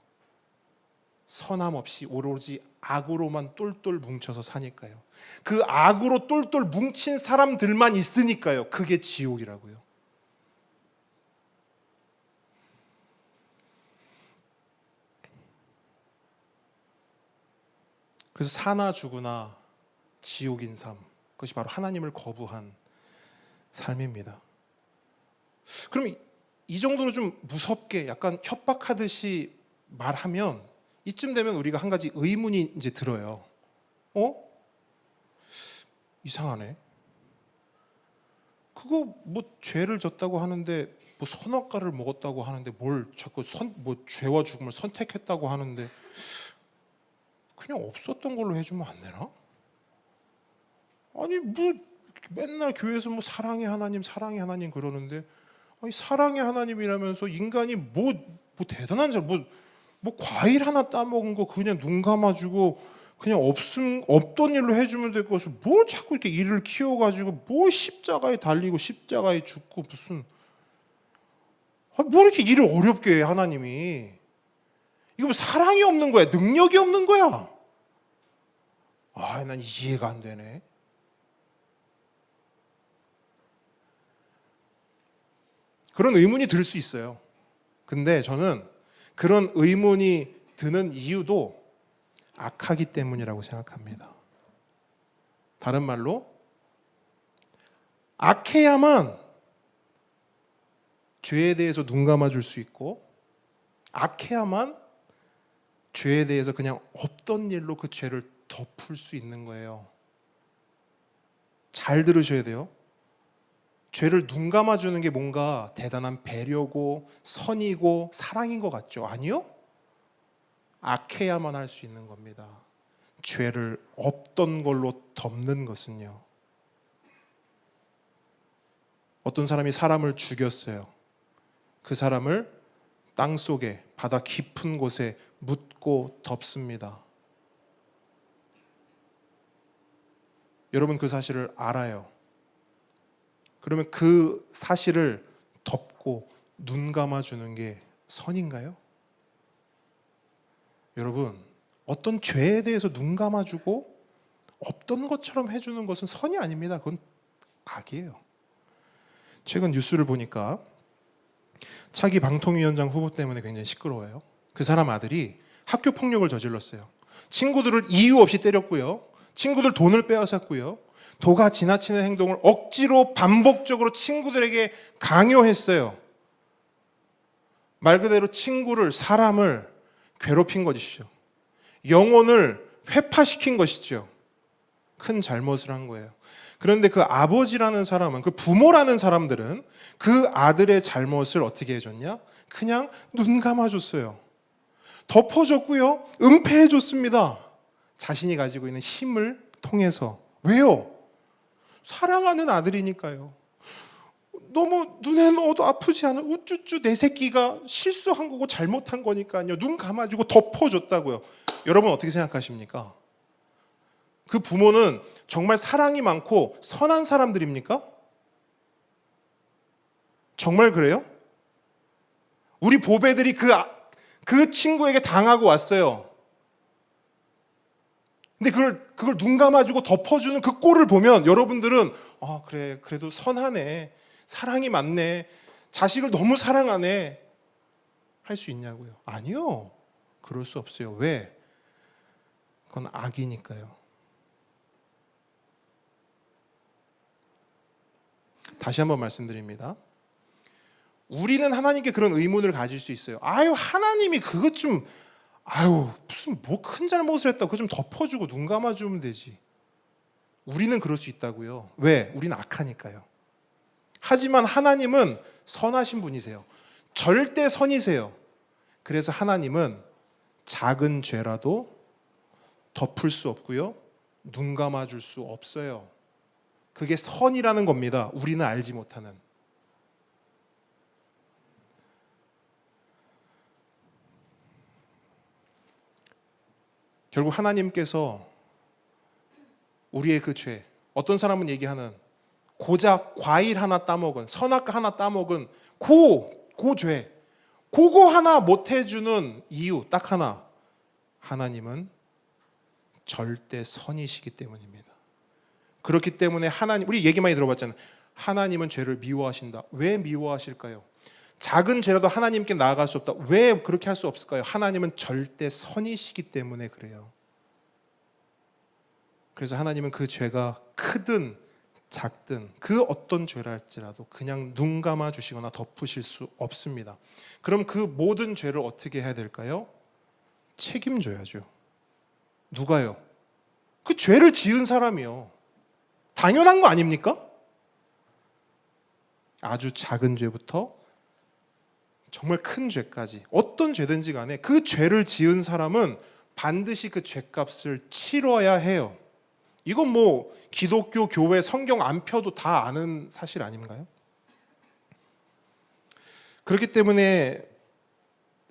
선함 없이 오로지 악으로만 똘똘 뭉쳐서 사니까요. 그 악으로 똘똘 뭉친 사람들만 있으니까요. 그게 지옥이라고요. 그래서 사나 죽으나 지옥인 삶, 그것이 바로 하나님을 거부한 삶입니다. 그럼 이 정도로 좀 무섭게 약간 협박하듯이 말하면 이쯤 되면 우리가 한 가지 의문이 이제 들어요. 이상하네. 그거 죄를 졌다고 하는데 선악과를 먹었다고 하는데 뭘 자꾸 죄와 죽음을 선택했다고 하는데 그냥 없었던 걸로 해주면 안 되나? 아니 맨날 교회에서 사랑의 하나님 그러는데 아니 사랑의 하나님이라면서 인간이 대단한 뭐 과일 하나 따먹은 거 그냥 눈 감아주고 그냥 없던 일로 해주면 될 것을 뭘 자꾸 이렇게 일을 키워가지고 뭘 십자가에 달리고 십자가에 죽고 무슨 뭘 이렇게 일을 어렵게 해 하나님이. 이거 뭐 사랑이 없는 거야? 능력이 없는 거야? 난 이해가 안 되네. 그런 의문이 들 수 있어요. 근데 저는 그런 의문이 드는 이유도 악하기 때문이라고 생각합니다. 다른 말로 악해야만 죄에 대해서 눈 감아줄 수 있고, 악해야만 죄에 대해서 그냥 없던 일로 그 죄를 덮을 수 있는 거예요. 잘 들으셔야 돼요. 죄를 눈 감아주는 게 뭔가 대단한 배려고 선이고 사랑인 것 같죠? 아니요. 악해야만 할 수 있는 겁니다. 죄를 없던 걸로 덮는 것은요. 어떤 사람이 사람을 죽였어요. 그 사람을 땅속에 바다 깊은 곳에 묻고 덮습니다. 여러분 그 사실을 알아요. 그러면 그 사실을 덮고 눈 감아주는 게 선인가요? 여러분, 어떤 죄에 대해서 눈 감아주고 없던 것처럼 해주는 것은 선이 아닙니다. 그건 악이에요. 최근 뉴스를 보니까 차기 방통위원장 후보 때문에 굉장히 시끄러워요. 그 사람 아들이 학교 폭력을 저질렀어요. 친구들을 이유 없이 때렸고요. 친구들 돈을 빼앗았고요. 도가 지나치는 행동을 억지로 반복적으로 친구들에게 강요했어요. 말 그대로 사람을 괴롭힌 것이죠. 영혼을 회파시킨 것이죠. 큰 잘못을 한 거예요. 그런데 그 아버지라는 사람은, 그 부모라는 사람들은 그 아들의 잘못을 어떻게 해줬냐? 그냥 눈 감아줬어요. 덮어줬고요. 은폐해줬습니다. 자신이 가지고 있는 힘을 통해서. 왜요? 사랑하는 아들이니까요. 너무 눈에 넣어도 아프지 않은 우쭈쭈 내 새끼가 실수한 거고 잘못한 거니까요. 눈 감아주고 덮어줬다고요. 여러분 어떻게 생각하십니까? 그 부모는 정말 사랑이 많고 선한 사람들입니까? 정말 그래요? 우리 보배들이 그 친구에게 당하고 왔어요. 근데 그걸 눈 감아주고 덮어주는 그 꼴을 보면 여러분들은 그래, 그래도 선하네, 사랑이 많네, 자식을 너무 사랑하네 할 수 있냐고요? 아니요. 그럴 수 없어요. 왜? 그건 악이니까요. 다시 한번 말씀드립니다. 우리는 하나님께 그런 의문을 가질 수 있어요. 하나님이 그것 좀 무슨 뭐 큰 잘못을 했다고 그거 좀 덮어주고 눈 감아주면 되지. 우리는 그럴 수 있다고요. 왜? 우리는 악하니까요. 하지만 하나님은 선하신 분이세요. 절대 선이세요. 그래서 하나님은 작은 죄라도 덮을 수 없고요. 눈 감아줄 수 없어요. 그게 선이라는 겁니다. 우리는 알지 못하는. 결국 하나님께서 우리의 그 죄, 어떤 사람은 얘기하는 고작 과일 하나 따먹은, 선악과 하나 따먹은 그 죄, 그거 하나 못 해주는 이유 딱 하나. 하나님은 절대 선이시기 때문입니다. 그렇기 때문에 우리 얘기 많이 들어봤잖아요. 하나님은 죄를 미워하신다. 왜 미워하실까요? 작은 죄라도 하나님께 나아갈 수 없다. 왜 그렇게 할 수 없을까요? 하나님은 절대 선이시기 때문에 그래요. 그래서 하나님은 그 죄가 크든 작든 그 어떤 죄라 할지라도 그냥 눈 감아 주시거나 덮으실 수 없습니다. 그럼 그 모든 죄를 어떻게 해야 될까요? 책임져야죠. 누가요? 그 죄를 지은 사람이요. 당연한 거 아닙니까? 아주 작은 죄부터 정말 큰 죄까지 어떤 죄든지 간에 그 죄를 지은 사람은 반드시 그 죄값을 치러야 해요. 이건 뭐 기독교 교회 성경 안 펴도 다 아는 사실 아닌가요? 그렇기 때문에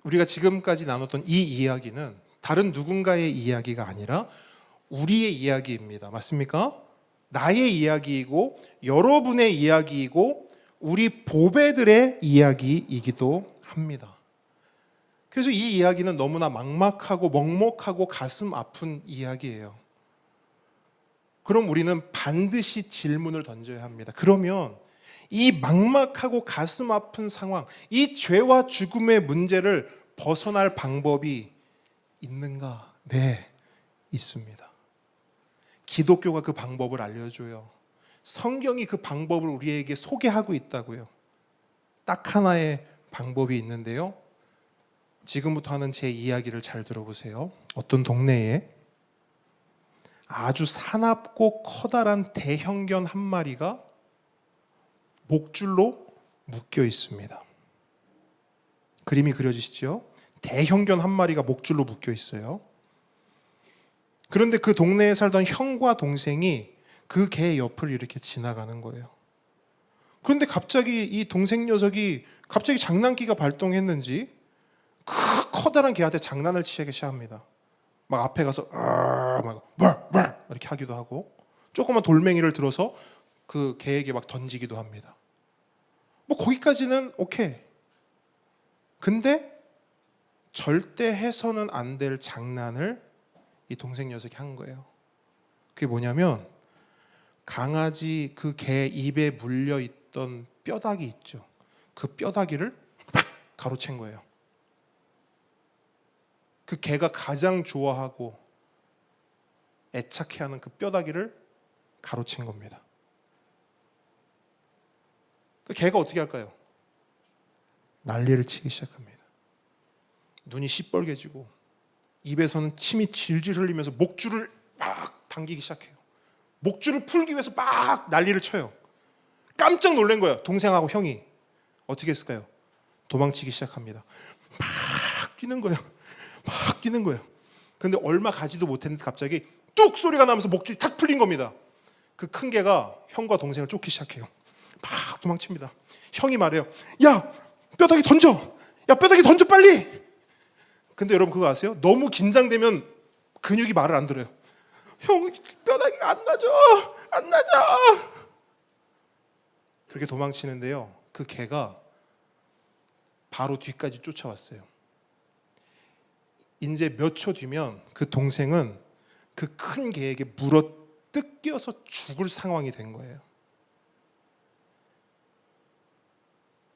우리가 지금까지 나눴던 이 이야기는 다른 누군가의 이야기가 아니라 우리의 이야기입니다. 맞습니까? 나의 이야기이고 여러분의 이야기이고 우리 보배들의 이야기이기도 합니다. 그래서 이 이야기는 너무나 막막하고 먹먹하고 가슴 아픈 이야기예요. 그럼 우리는 반드시 질문을 던져야 합니다. 그러면 이 막막하고 가슴 아픈 상황, 이 죄와 죽음의 문제를 벗어날 방법이 있는가? 네, 있습니다. 기독교가 그 방법을 알려줘요. 성경이 그 방법을 우리에게 소개하고 있다고요. 딱 하나의 방법이 있는데요. 지금부터 하는 제 이야기를 잘 들어보세요. 어떤 동네에 아주 사납고 커다란 대형견 한 마리가 목줄로 묶여 있습니다. 그림이 그려지시죠? 대형견 한 마리가 목줄로 묶여 있어요. 그런데 그 동네에 살던 형과 동생이 그 개 옆을 이렇게 지나가는 거예요. 그런데 갑자기 이 동생 녀석이 갑자기 장난기가 발동했는지 그 커다란 개한테 장난을 치기 시작합니다. 막 앞에 가서 막 이렇게 하기도 하고 조그만 돌멩이를 들어서 그 개에게 막 던지기도 합니다. 뭐 거기까지는 오케이. 근데 절대 해서는 안 될 장난을 이 동생 녀석이 한 거예요. 그게 뭐냐면 강아지 그 개 입에 물려있던 뼈다귀 있죠. 그 뼈다귀를 팍 가로챈 거예요. 그 개가 가장 좋아하고 애착해하는 그 뼈다귀를 가로챈 겁니다. 그 개가 어떻게 할까요? 난리를 치기 시작합니다. 눈이 시뻘개지고 입에서는 침이 질질 흘리면서 목줄을 막 당기기 시작해요. 목줄을 풀기 위해서 막 난리를 쳐요. 깜짝 놀란 거예요. 동생하고 형이. 어떻게 했을까요? 도망치기 시작합니다. 막 뛰는 거예요. 막 뛰는 거예요. 근데 얼마 가지도 못했는데 갑자기 뚝 소리가 나면서 목줄이 탁 풀린 겁니다. 그 큰 개가 형과 동생을 쫓기 시작해요. 막 도망칩니다. 형이 말해요. 야, 뼈다귀 던져. 야, 뼈다귀 던져 빨리. 근데 여러분 그거 아세요? 너무 긴장되면 근육이 말을 안 들어요. 형, 뼈다귀가 안 나죠. 안 나죠. 그렇게 도망치는데요. 그 개가 바로 뒤까지 쫓아왔어요. 이제 몇 초 뒤면 그 동생은 그 큰 개에게 물어 뜯겨서 죽을 상황이 된 거예요.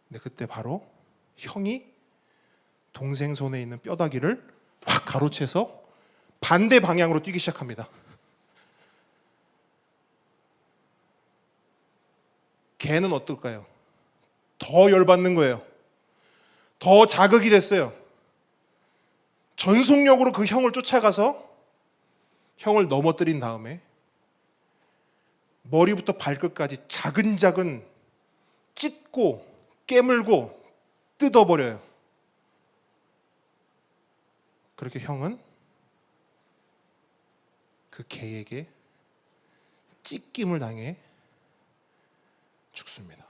근데 그때 바로 형이 동생 손에 있는 뼈다귀를 확 가로채서 반대 방향으로 뛰기 시작합니다. 개는 어떨까요? 더 열받는 거예요. 더 자극이 됐어요. 전속력으로 그 형을 쫓아가서 형을 넘어뜨린 다음에 머리부터 발끝까지 자근자근 찢고 깨물고 뜯어버려요. 그렇게 형은 그 개에게 찢김을 당해 죽습니다.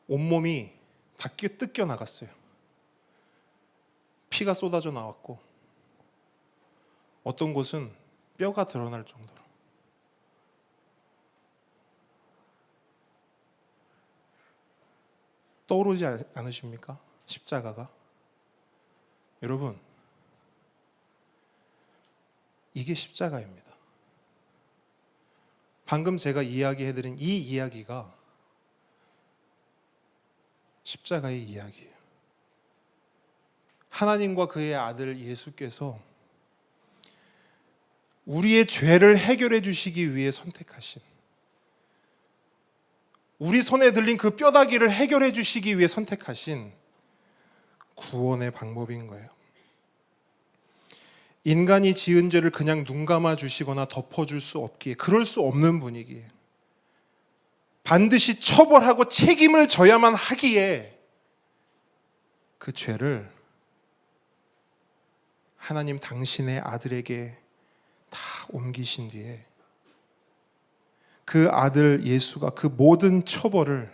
온몸이 다 뜯겨 나갔어요. 피가 쏟아져 나왔고 어떤 곳은 뼈가 드러날 정도로. 떠오르지 않으십니까? 십자가가. 여러분, 이게 십자가입니다. 방금 제가 이야기해드린 이 이야기가 십자가의 이야기예요. 하나님과 그의 아들 예수께서 우리의 죄를 해결해 주시기 위해 선택하신, 우리 손에 들린 그 뼈다귀를 해결해 주시기 위해 선택하신 구원의 방법인 거예요. 인간이 지은 죄를 그냥 눈 감아 주시거나 덮어줄 수 없기에, 그럴 수 없는 분이기에 반드시 처벌하고 책임을 져야만 하기에 그 죄를 하나님 당신의 아들에게 다 옮기신 뒤에 그 아들 예수가 그 모든 처벌을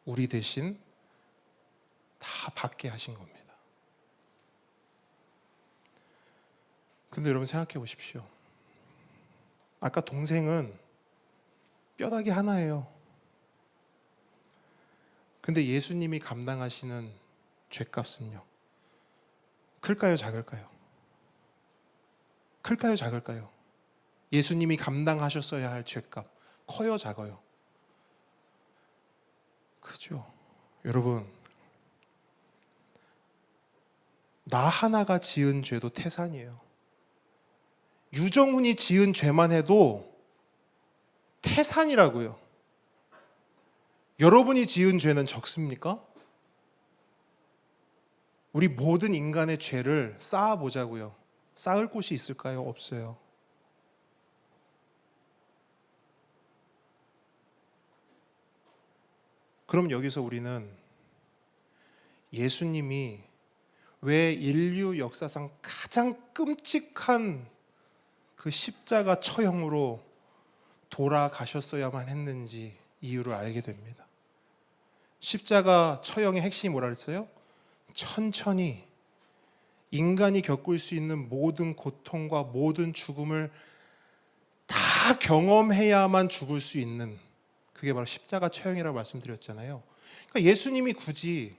우리 대신 다 받게 하신 겁니다. 근데 여러분 생각해 보십시오. 아까 동생은 뼈다귀 하나예요. 근데 예수님이 감당하시는 죄값은요, 클까요, 작을까요? 클까요, 작을까요? 예수님이 감당하셨어야 할 죄값, 커요, 작아요? 크죠. 여러분, 나 하나가 지은 죄도 태산이에요. 유정훈이 지은 죄만 해도 태산이라고요. 여러분이 지은 죄는 적습니까? 우리 모든 인간의 죄를 쌓아보자고요. 쌓을 곳이 있을까요? 없어요. 그럼 여기서 우리는 예수님이 왜 인류 역사상 가장 끔찍한 그 십자가 처형으로 돌아가셨어야만 했는지 이유를 알게 됩니다. 십자가 처형의 핵심이 뭐라 그랬어요? 천천히 인간이 겪을 수 있는 모든 고통과 모든 죽음을 다 경험해야만 죽을 수 있는, 그게 바로 십자가 처형이라고 말씀드렸잖아요. 그러니까 예수님이 굳이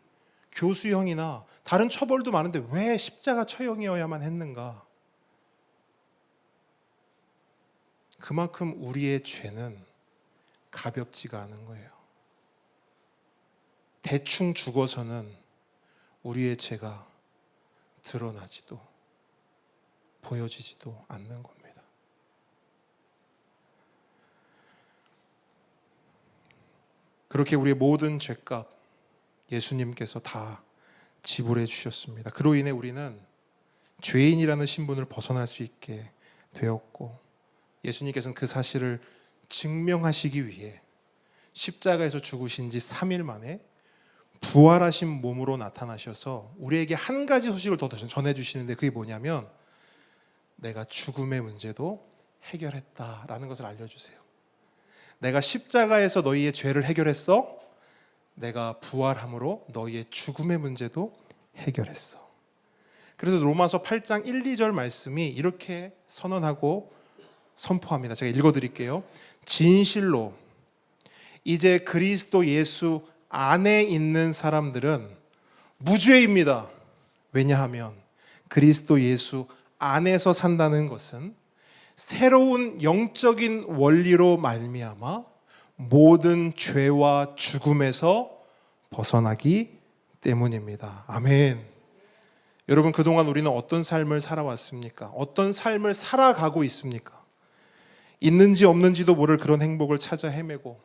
교수형이나 다른 처벌도 많은데 왜 십자가 처형이어야만 했는가? 그만큼 우리의 죄는 가볍지가 않은 거예요. 대충 죽어서는 우리의 죄가 드러나지도 보여지지도 않는 겁니다. 그렇게 우리의 모든 죄값 예수님께서 다 지불해 주셨습니다. 그로 인해 우리는 죄인이라는 신분을 벗어날 수 있게 되었고, 예수님께서는 그 사실을 증명하시기 위해 십자가에서 죽으신 지 3일 만에 부활하신 몸으로 나타나셔서 우리에게 한 가지 소식을 더 전해주시는데, 그게 뭐냐면 내가 죽음의 문제도 해결했다라는 것을 알려주세요. 내가 십자가에서 너희의 죄를 해결했어. 내가 부활함으로 너희의 죽음의 문제도 해결했어. 그래서 로마서 8장 1, 2절 말씀이 이렇게 선언하고 선포합니다. 제가 읽어드릴게요. 진실로 이제 그리스도 예수 안에 있는 사람들은 무죄입니다. 왜냐하면 그리스도 예수 안에서 산다는 것은 새로운 영적인 원리로 말미암아 모든 죄와 죽음에서 벗어나기 때문입니다. 아멘. 여러분, 그동안 우리는 어떤 삶을 살아왔습니까? 어떤 삶을 살아가고 있습니까? 있는지 없는지도 모를 그런 행복을 찾아 헤매고,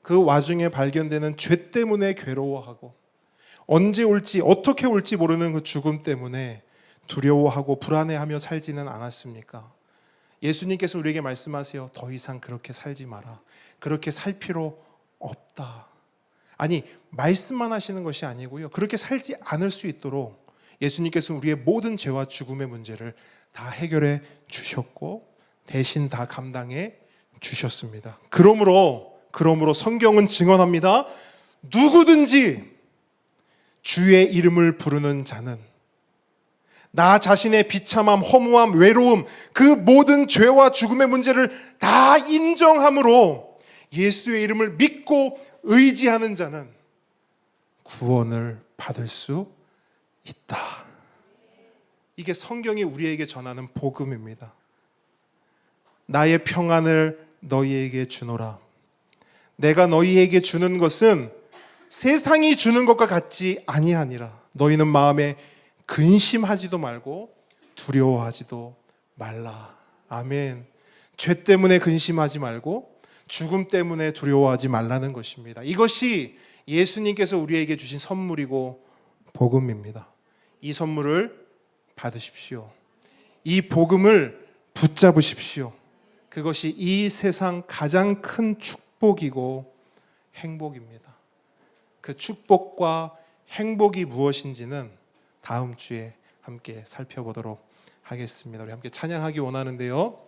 그 와중에 발견되는 죄 때문에 괴로워하고, 언제 올지 어떻게 올지 모르는 그 죽음 때문에 두려워하고 불안해하며 살지는 않았습니까? 예수님께서 우리에게 말씀하세요. 더 이상 그렇게 살지 마라. 그렇게 살 필요 없다. 아니, 말씀만 하시는 것이 아니고요, 그렇게 살지 않을 수 있도록 예수님께서 우리의 모든 죄와 죽음의 문제를 다 해결해 주셨고 대신 다 감당해 주셨습니다. 그러므로 성경은 증언합니다. 누구든지 주의 이름을 부르는 자는 나 자신의 비참함, 허무함, 외로움, 그 모든 죄와 죽음의 문제를 다 인정함으로 예수의 이름을 믿고 의지하는 자는 구원을 받을 수 있다. 이게 성경이 우리에게 전하는 복음입니다. 나의 평안을 너희에게 주노라. 내가 너희에게 주는 것은 세상이 주는 것과 같지 아니하니라. 너희는 마음에 근심하지도 말고 두려워하지도 말라. 아멘. 죄 때문에 근심하지 말고 죽음 때문에 두려워하지 말라는 것입니다. 이것이 예수님께서 우리에게 주신 선물이고 복음입니다. 이 선물을 받으십시오. 이 복음을 붙잡으십시오. 그것이 이 세상 가장 큰 축복이고 행복입니다. 그 축복과 행복이 무엇인지는 다음 주에 함께 살펴보도록 하겠습니다. 우리 함께 찬양하기 원하는데요.